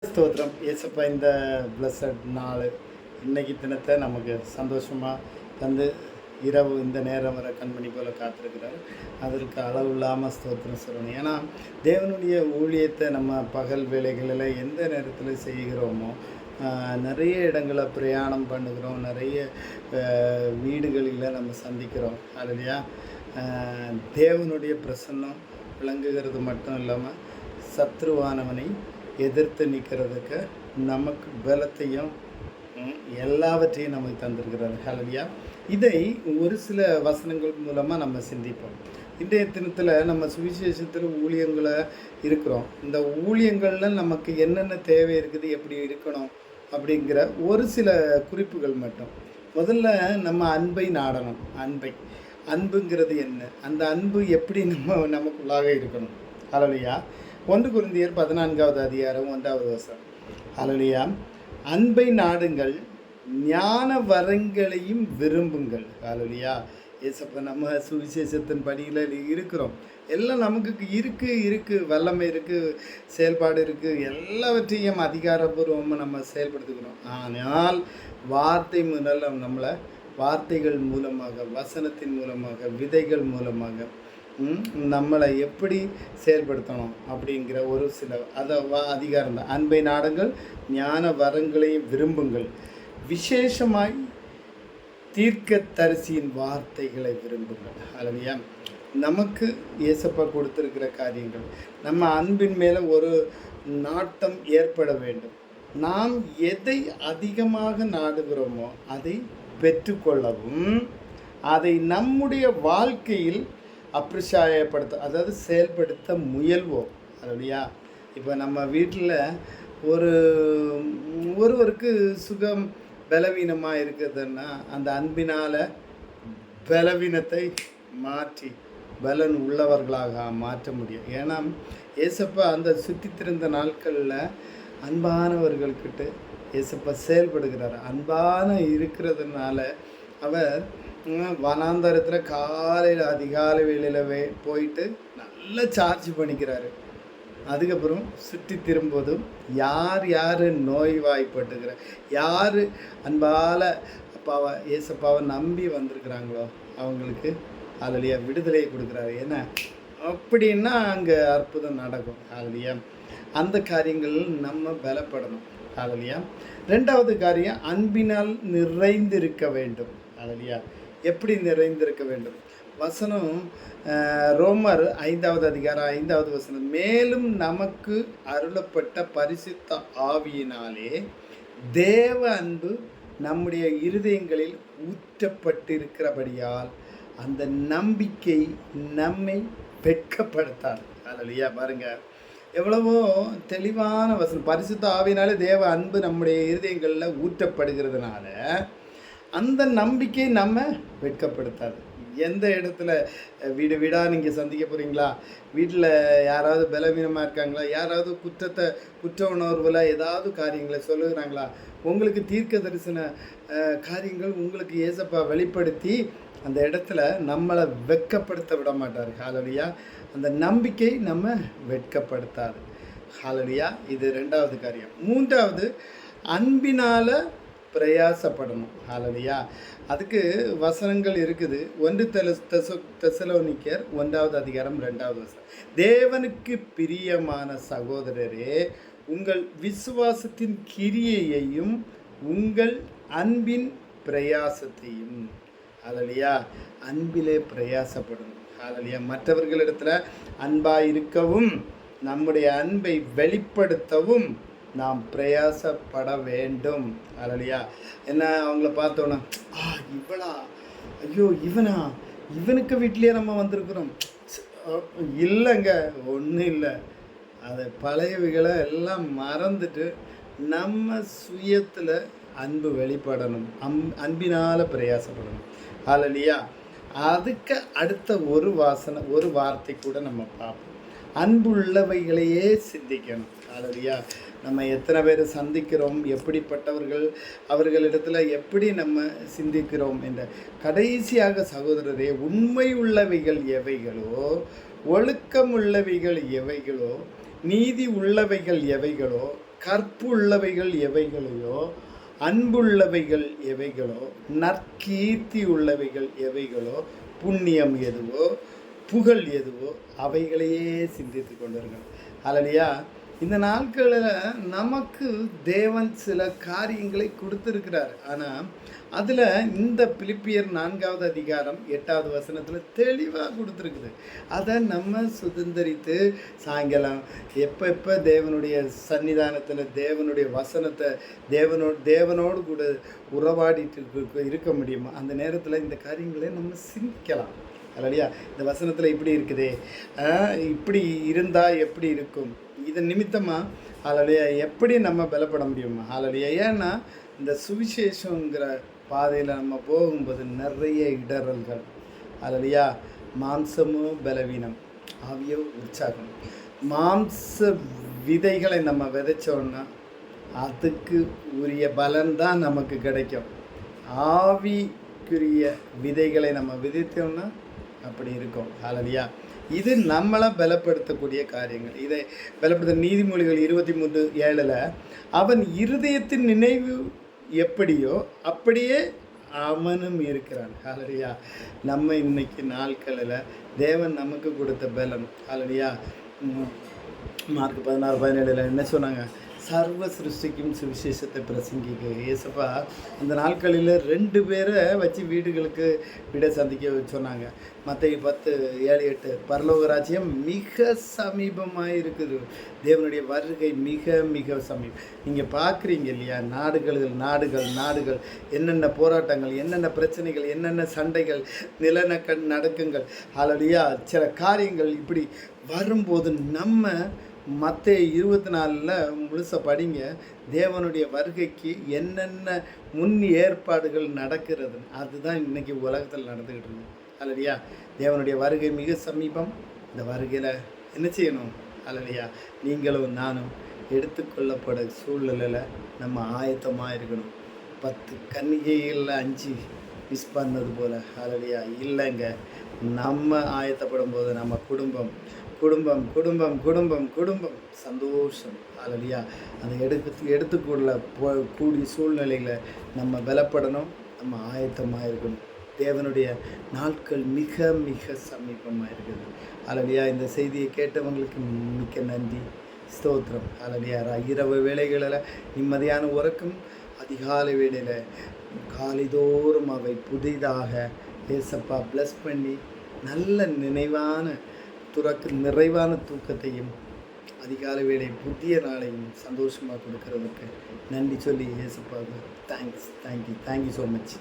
ஸ்தோத்திரம் ஏசப்பா. இந்த பிளஸட் நாள் இன்னைக்கு தினத்தை நமக்கு சந்தோஷமாக தந்து இரவு இந்த நேரம் வர கண்மணி போல் காத்திருக்கிறார். அதற்கு அளவு இல்லாமல் ஸ்தோத்திரம் சொல்லணும். ஏன்னா தேவனுடைய ஊழியத்தை நம்ம பகல் வேலைகளில் எந்த நேரத்தில் செய்கிறோமோ, நிறைய இடங்களை பிரயாணம் பண்ணுகிறோம், நிறைய வீடுகளில் நம்ம சந்திக்கிறோம். அதுலையா தேவனுடைய பிரசன்னம் விளங்குகிறது மட்டும் இல்லாமல் சத்ருவானவனை எதிர்த்து நிற்கிறதுக்கு நமக்கு பலத்தையும் எல்லாவற்றையும் நமக்கு தந்திருக்கிறார். ஹல்லேலூயா. இதை ஒரு சில வசனங்கள் மூலமாக நம்ம சிந்திப்போம். இன்றைய தினத்தில் நம்ம சுவிசேஷத்தில் ஊழியங்களை இருக்கிறோம். இந்த ஊழியங்களில் நமக்கு என்னென்ன தேவை இருக்குது, எப்படி இருக்கணும் அப்படிங்கிற ஒரு சில குறிப்புகள் மட்டும். முதல்ல நம்ம அன்பை நாடணும். அன்புங்கிறது என்ன, அந்த அன்பு எப்படி நமக்குள்ளாக இருக்கணும். ஹல்லேலூயா. 1 கொரிந்தியர் 14வது அதிகாரம் 1வது வசனம். ஹல்லேலூயா. அன்பை நாடுங்கள், ஞான வரங்களையும் விரும்புங்கள். ஹல்லேலூயா. ஏசப்பா, நம்ம சுவிசேஷத்தின் படியில் இருக்கிறோம். எல்லாம் நமக்கு இருக்குது, வல்லமை இருக்குது, செயல்பாடு இருக்குது, எல்லாவற்றையும் அதிகாரபூர்வமாக நம்ம செயல்படுத்துகிறோம். ஆனால் வார்த்தை முதல் நம்மளை வார்த்தைகள் மூலமாக, வசனத்தின் மூலமாக, விதைகள் மூலமாக நம்மளை எப்படி செயல்படுத்தணும் அப்படிங்கிற ஒரு சில அதிகாரம் தான். அன்பை நாடுங்கள், ஞான வரங்களையும் விரும்புங்கள், விசேஷமாய் தீர்க்கதரிசியின் வார்த்தைகளை விரும்புங்கள். ஹல்லேலூயா. நமக்கு ஏசப்பா கொடுத்துருக்கிற காரியங்கள், நம்ம அன்பின் மேலே ஒரு நாட்டம் ஏற்பட வேண்டும். நாம் எதை அதிகமாக நாடுகிறோமோ அதை பெற்றுக்கொள்ளவும், அதை நம்முடைய வாழ்க்கையில் அப்ரிஷாயப்படுத்த, அதாவது செயல்படுத்த முயல்வோம். ஹல்லேலூயா. இப்போ நம்ம வீட்டில் ஒருவருக்கு சுகம் பலவீனமாக இருக்குதுன்னா அந்த அன்பினால் பலவீனத்தை மாற்றி பலன் உள்ளவர்களாக மாற்ற முடியும். ஏன்னா ஏசப்பா அந்த சுற்றி திறந்த நாட்களில் அன்பானவர்கள்கிட்ட ஏசப்பா செயல்படுகிறார். அன்பான இருக்கிறதுனால அவர் வனாந்தரத்தில் காலையில் அதிகாலை வேளையில் போயிட்டு நல்லா சார்ஜ் பண்ணிக்கிறாரு. அதுக்கப்புறம் சுற்றி திரும்புவதும் யார் நோய்வாய்ப்பட்டுக்கிற, யார் அன்பால் அப்பாவை ஏசப்பாவை நம்பி வந்திருக்கிறாங்களோ அவங்களுக்கு ஹல்லேலூயா விடுதலையை கொடுக்குறாரு. ஏன்னா அப்படின்னா அங்கே அற்புதம் நடக்கும். ஹல்லேலூயா. அந்த காரியங்கள் நம்ம பலப்படணும். ஹல்லேலூயா. 2வது காரியம், அன்பினால் நிறைந்திருக்க வேண்டும். ஹல்லேலூயா. எப்படி நிறைந்திருக்க வேண்டும்? வசனம் ரோமர் 5வது அதிகாரம் 5வது வசனம். மேலும் நமக்கு அருளப்பட்ட பரிசுத்த ஆவியினாலே தேவ அன்பு நம்முடைய இருதயங்களில் ஊற்றப்பட்டிருக்கிறபடியால் அந்த நம்பிக்கை நம்மை வெட்கப்படுத்தாது. ஹல்லேலூயா. பாருங்க, எவ்வளவோ தெளிவான வசனம். பரிசுத்த ஆவியினாலே தேவ அன்பு நம்முடைய இருதயங்களில் ஊற்றப்படுகிறதுனால அந்த நம்பிக்கை நம்ம வெட்கப்படுத்தாது. எந்த இடத்துல வீடாக நீங்கள் சந்திக்க போகிறீங்களா, வீட்டில் யாராவது பலவீனமாக இருக்காங்களா, யாராவது குற்ற உணர்வில் ஏதாவது காரியங்களை சொல்லுகிறாங்களா, உங்களுக்கு தீர்க்க தரிசன காரியங்கள் உங்களுக்கு ஏசப்பா வெளிப்படுத்தி அந்த இடத்துல நம்மளை வெட்கப்படுத்த விட மாட்டார். ஹல்லேலூயா. அந்த நம்பிக்கை நம்ம வெட்கப்படுத்தாது. ஹல்லேலூயா. இது 2வது காரியம். 3வது, அன்பினால் பிரயாசப்படணும். ஹல்லேலூயா. அதுக்கு வசனங்கள் இருக்குது. 1 தெசலோனிக்கர் 1வது அதிகாரம் 2வது வசனம். தேவனுக்கு பிரியமான சகோதரரே, உங்கள் விசுவாசத்தின் கிரியையையும் உங்கள் அன்பின் பிரயாசத்தையும். ஹல்லேலூயா. அன்பிலே பிரயாசப்படணும். ஹல்லேலூயா. மற்றவர்களிடத்தில் அன்பாக இருக்கவும் நம்முடைய அன்பை வெளிப்படுத்தவும் நாம் பிரயாசப்பட வேண்டும். ஹல்லேலூயா. என்ன அவங்கள பார்த்தோன்னா, இவளா, ஐயோ இவனா, இவனுக்கு வீட்லேயே நம்ம வந்திருக்கிறோம், இல்லைங்க, ஒன்றும் இல்லை. அதை பழையவைகளை எல்லாம் மறந்துட்டு நம்ம சுயத்தில் அன்பு வெளிப்படணும். அன்பினால் பிரயாசப்படணும். ஹல்லேலூயா. அதுக்கு அடுத்த ஒரு வார்த்தை கூட நம்ம பார்ப்போம். அன்புள்ளவைகளையே சிந்திக்கணும். ஹல்லேலூயா. நம்ம எத்தனை பேர் சந்திக்கிறோம், எப்படிப்பட்டவர்கள், அவர்களிடத்தில் எப்படி நம்ம சிந்திக்கிறோம் என்ற. கடைசியாக சகோதரரே, உண்மை உள்ளவைகள் எவைகளோ, ஒழுக்கம் உள்ளவைகள் எவைகளோ, நீதி உள்ளவைகள் எவைகளோ, கற்புள்ளவைகள் எவைகளையோ, அன்புள்ளவைகள் எவைகளோ, நற்கீர்த்தி உள்ளவைகள் எவைகளோ, புண்ணியம் எதுவோ, புகழ் எதுவோ அவைகளையே சிந்தித்து கொண்டிருக்கணும். அல்லையா? இந்த நாட்களில் நமக்கு தேவன் சில காரியங்களை கொடுத்துருக்கிறார். ஆனால் அதில் இந்த பிலிப்பியர் 4வது அதிகாரம் 8வது வசனத்தில் தெளிவாக கொடுத்துருக்குது. அதை நம்ம சுதந்திரித்து சாயங்காலம் எப்போ தேவனுடைய சன்னிதானத்தில் தேவனுடைய வசனத்தை தேவனோடு கூட உறவாடிட்டு இருக்க முடியுமா, அந்த நேரத்தில் இந்த காரியங்களை நம்ம சிந்திக்கலாம். அல்லையா? இந்த வசனத்தில் இப்படி இருக்குதே, இப்படி இருந்தால் எப்படி இருக்கும், இதன் நிமித்தமாக அல்லையா எப்படி நம்ம பலப்பட முடியுமா? அல்லையா? ஏன்னா இந்த சுவிசேஷங்கிற பாதையில் நம்ம போகும்போது நிறைய இடரல்கள். அல்லையா? மாம்சமும் பலவீனம், ஆவியோ உற்சாகம். மாம்ச விதைகளை நம்ம விதைச்சோன்னா அதுக்கு உரிய பலன்தான் நமக்கு கிடைக்கும். ஆவிக்குரிய விதைகளை நம்ம விதைத்தோம்னா அப்படி இருக்கும். அல்லையா? இது நம்மளை பலப்படுத்தக்கூடிய காரியங்கள். இதை பலப்படுத்த நீதிமொழிகள் 23:7 அவன் இருதயத்தின் நினைவு எப்படியோ அப்படியே அவனும் இருக்கிறான். அல்லையா? நம்ம இன்னைக்கு நாட்களில் தேவன் நமக்கு கொடுத்த பலன். அல்லையா? மார்க் 16:17 என்ன சொன்னாங்க? சர்வ சிருஷ்டிக்கும் சுவிசேஷத்தை பிரசங்கிக்க. ஏசப்பா அந்த நாட்களில் 2 பேரை வச்சு வீடுகளுக்கு விட சந்திக்க சொன்னாங்க. மத்தேயு 10:7-8 பரலோக ராஜ்யம் மிக சமீபமாக இருக்குது, தேவனுடைய வருகை மிக மிக சமீபம். நீங்கள் பார்க்குறீங்க இல்லையா? நாடுகள் என்னென்ன போராட்டங்கள், என்னென்ன பிரச்சனைகள், என்னென்ன சண்டைகள், நிலநடுக்கங்கள், அல்லையா சில காரியங்கள் இப்படி வரும்போது நம்ம மத்தேயு 24 முழுச படிங்க. தேவனுடைய வருகைக்கு என்னென்ன முன் ஏற்பாடுகள் நடக்கிறது, அதுதான் இன்றைக்கி உலகத்தில் நடந்துக்கிட்டு இருக்கு. அல்லையா? தேவனுடைய வருகை மிக சமீபம். இந்த வருகையில் என்ன செய்யணும்? அல்லையா? நீங்களும் நானும் எடுத்துக்கொள்ளப்பட சூழ்நிலையில் நம்ம ஆயத்தமாக இருக்கணும். 10 கன்னிகைகளில் 5 மிஸ் பண்ணது போல். அல்லையா? இல்லைங்க, நம்ம ஆயத்தப்படும் போது நம்ம குடும்பம் சந்தோஷம். அல்லையா? அதை எடுத்துக்கொள்ள கூடிய சூழ்நிலையில் நம்ம பலப்படணும், நம்ம ஆயத்தமாக இருக்கணும். தேவனுடைய நாட்கள் மிக மிக சமீபமாக இருக்குது. அல்லையா? இந்த செய்தியை கேட்டவங்களுக்கு மிக்க நன்றி, ஸ்தோத்திரம். அல்லையா? இரவு வேளைகளில் நிம்மதியான உறக்கம், அதிகாலை வேளையில் காலைதோறும் அவை புதிதாக ஏசப்பா ப்ளஸ் பண்ணி நல்ல நிறைவான தூக்கத்தையும் அதிகாலை வேளை புதிய நாளையும் சந்தோஷமாக கொடுக்கறதுக்கு நன்றி சொல்லி ஏசப்பாவுக்கு தேங்க்யூ ஸோ மச்.